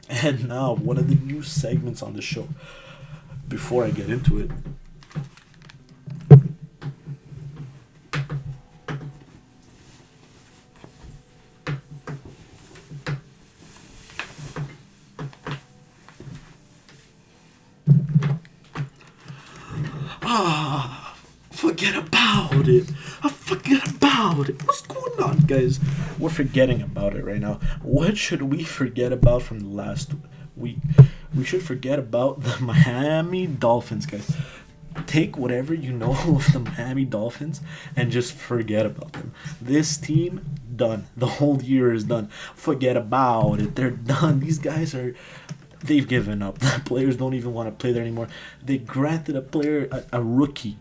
And now, one of the new segments on the show. Before I get into it, forget about it. I forget about it. What's going on, guys? We're forgetting about it right now. What should we forget about from the last week? We should forget about the Miami Dolphins, guys. Take whatever you know of the Miami Dolphins and just forget about them. This team, done. The whole year is done. Forget about it. They're done. These guys are. They've given up. The players don't even want to play there anymore. They granted a player, a rookie,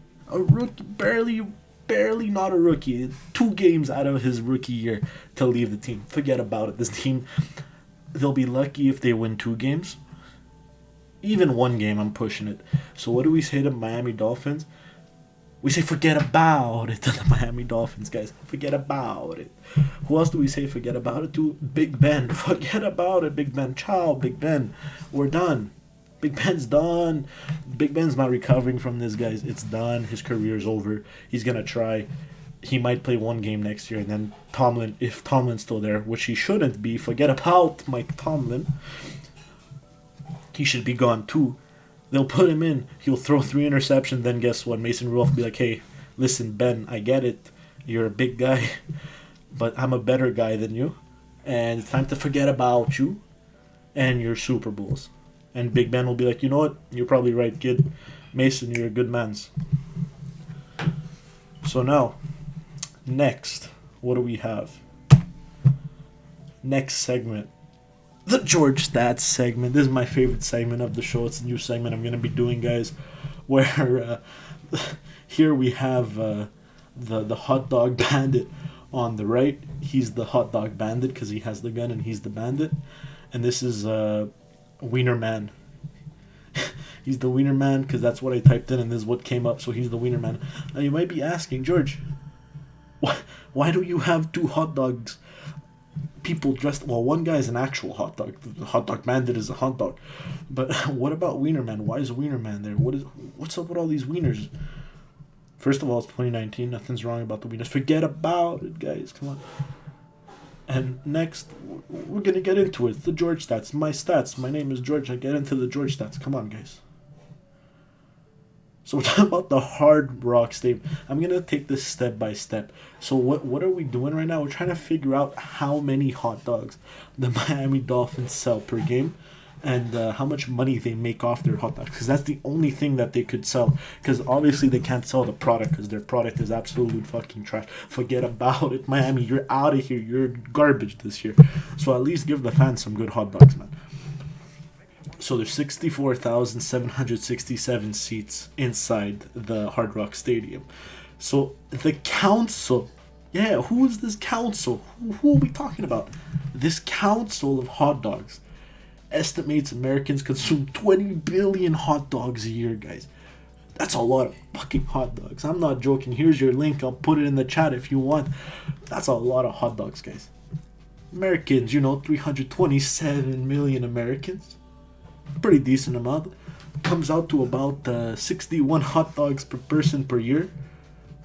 barely not a rookie, 2 games out of his rookie year to leave the team. Forget about it. This team, they'll be lucky if they win 2 games. Even 1 game, I'm pushing it. So what do we say to Miami Dolphins? We say forget about it to the Miami Dolphins, guys. Forget about it. Who else do we say forget about it to? Big Ben. Forget about it, Big Ben. Ciao, Big Ben. We're done. Big Ben's done. Big Ben's not recovering from this, guys. It's done. His career's over. He's gonna try. He might play 1 game next year, and then Tomlin, if Tomlin's still there, which he shouldn't be, forget about Mike Tomlin. He should be gone too. They'll put him in. He'll throw 3 interceptions. Then guess what? Mason Rudolph will be like, "Hey, listen, Ben, I get it. You're a big guy, but I'm a better guy than you, and it's time to forget about you and your Super Bowls." And Big Ben will be like, "You know what? You're probably right, kid. Mason, you're a good man's." So now, next, what do we have? Next segment, the George Stats segment. This is my favorite segment of the show. It's a new segment I'm going to be doing, guys, where here we have the hot dog bandit on the right. He's the hot dog bandit because he has the gun and he's the bandit. And this is Wiener Man. He's the Wiener Man because that's what I typed in and this is what came up. So he's the Wiener Man. Now you might be asking, George, why do you have 2 hot dogs? People dressed, well, one guy is an actual hot dog. The hot dog bandit is a hot dog. But what about Wiener Man? Why is Wiener Man there? What's up with all these wieners? First of all, it's 2019. Nothing's wrong about the wieners. Forget about it, guys. Come on. And next, we're gonna get into it. The George stats. My stats. My name is George. I get into the George stats. Come on, guys. So we're talking about the Hard Rock Stadium. I'm going to take this step by step. So what are we doing right now? We're trying to figure out how many hot dogs the Miami Dolphins sell per game and how much money they make off their hot dogs. Because that's the only thing that they could sell. Because obviously they can't sell the product because their product is absolute fucking trash. Forget about it, Miami. You're out of here. You're garbage this year. So at least give the fans some good hot dogs, man. So there's 64,767 seats inside the Hard Rock Stadium. So the council, yeah, who is this council? Who are we talking about? This council of hot dogs estimates Americans consume 20 billion hot dogs a year, guys. That's a lot of fucking hot dogs. I'm not joking. Here's your link. I'll put it in the chat if you want. That's a lot of hot dogs, guys. Americans, 327 million Americans. Pretty decent amount. Comes out to about 61 hot dogs per person per year,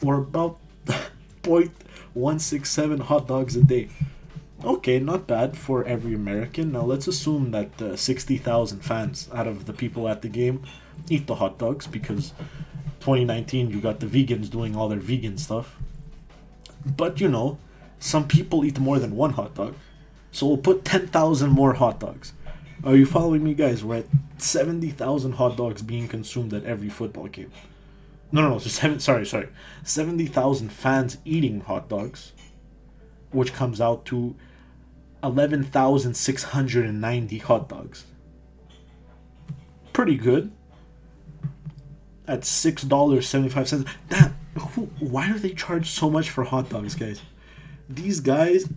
or about 0.167 hot dogs a day. Okay, not bad for every American. Now let's assume that 60,000 fans out of the people at the game eat the hot dogs because 2019 you got the vegans doing all their vegan stuff. But some people eat more than one hot dog. So we'll put 10,000 more hot dogs. Are you following me, guys? We're at 70,000 hot dogs being consumed at every football game. No. So 70,000 fans eating hot dogs, which comes out to 11,690 hot dogs. Pretty good. At $6.75. Damn, why do they charge so much for hot dogs, guys? These guys,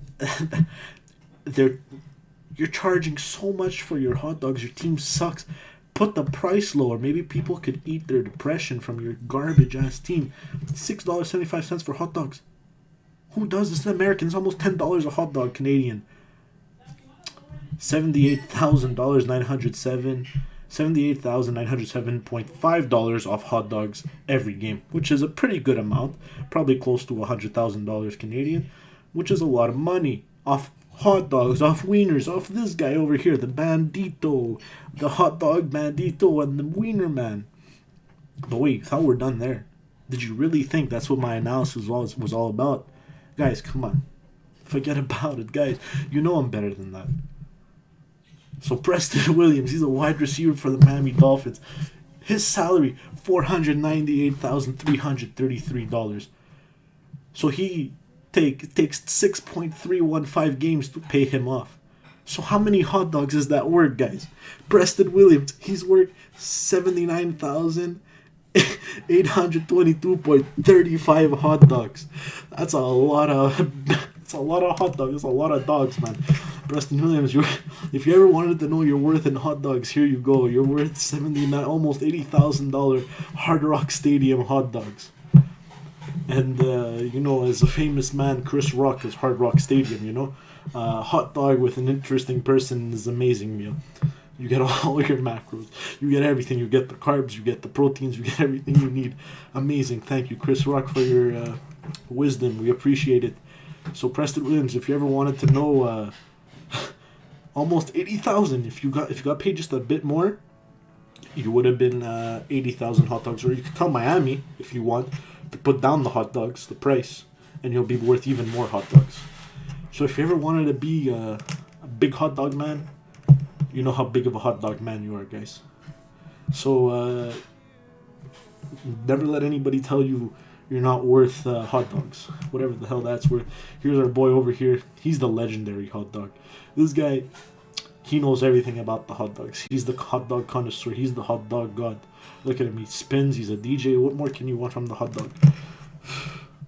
you're charging so much for your hot dogs. Your team sucks. Put the price lower. Maybe people could eat their depression from your garbage ass team. $6.75 for hot dogs. Who does this in America? It's almost $10 a hot dog Canadian. $78,000, 78,907.5 off hot dogs every game, which is a pretty good amount, probably close to $100,000 Canadian, which is a lot of money off hot dogs, off wieners, off this guy over here, the bandito, the hot dog bandito, and the wiener man. But wait, thought we're done there. Did you really think that's what my analysis was all about? Guys, come on. Forget about it, guys. You know I'm better than that. So Preston Williams, he's a wide receiver for the Miami Dolphins. His salary, $498,333. So he takes 6.315 games to pay him off. So how many hot dogs is that worth, guys? Preston Williams, he's worth 79,822.35 hot dogs. That's a lot of hot dogs. That's a lot of dogs, man. Preston Williams, if you ever wanted to know your worth in hot dogs, here you go. You're worth almost $80,000 Hard Rock Stadium hot dogs. And as a famous man, Chris Rock is Hard Rock Stadium. Hot dog with an interesting person is an amazing meal. You get all your macros. You get everything. You get the carbs. You get the proteins. You get everything you need. Amazing. Thank you, Chris Rock, for your wisdom. We appreciate it. So Preston Williams, if you ever wanted to know, almost 80,000. If you got paid just a bit more, you would have been 80,000 hot dogs. Or you could tell Miami, if you want, to put down the hot dogs, the price, and you'll be worth even more hot dogs. So if you ever wanted to be a big hot dog man, you know how big of a hot dog man you are, guys. So never let anybody tell you you're not worth hot dogs, whatever the hell that's worth. Here's our boy over here. He's the legendary hot dog. This guy, he knows everything about the hot dogs. He's the hot dog connoisseur. He's the hot dog god. Look at him. He spins. He's a DJ. What more can you want from the hot dog?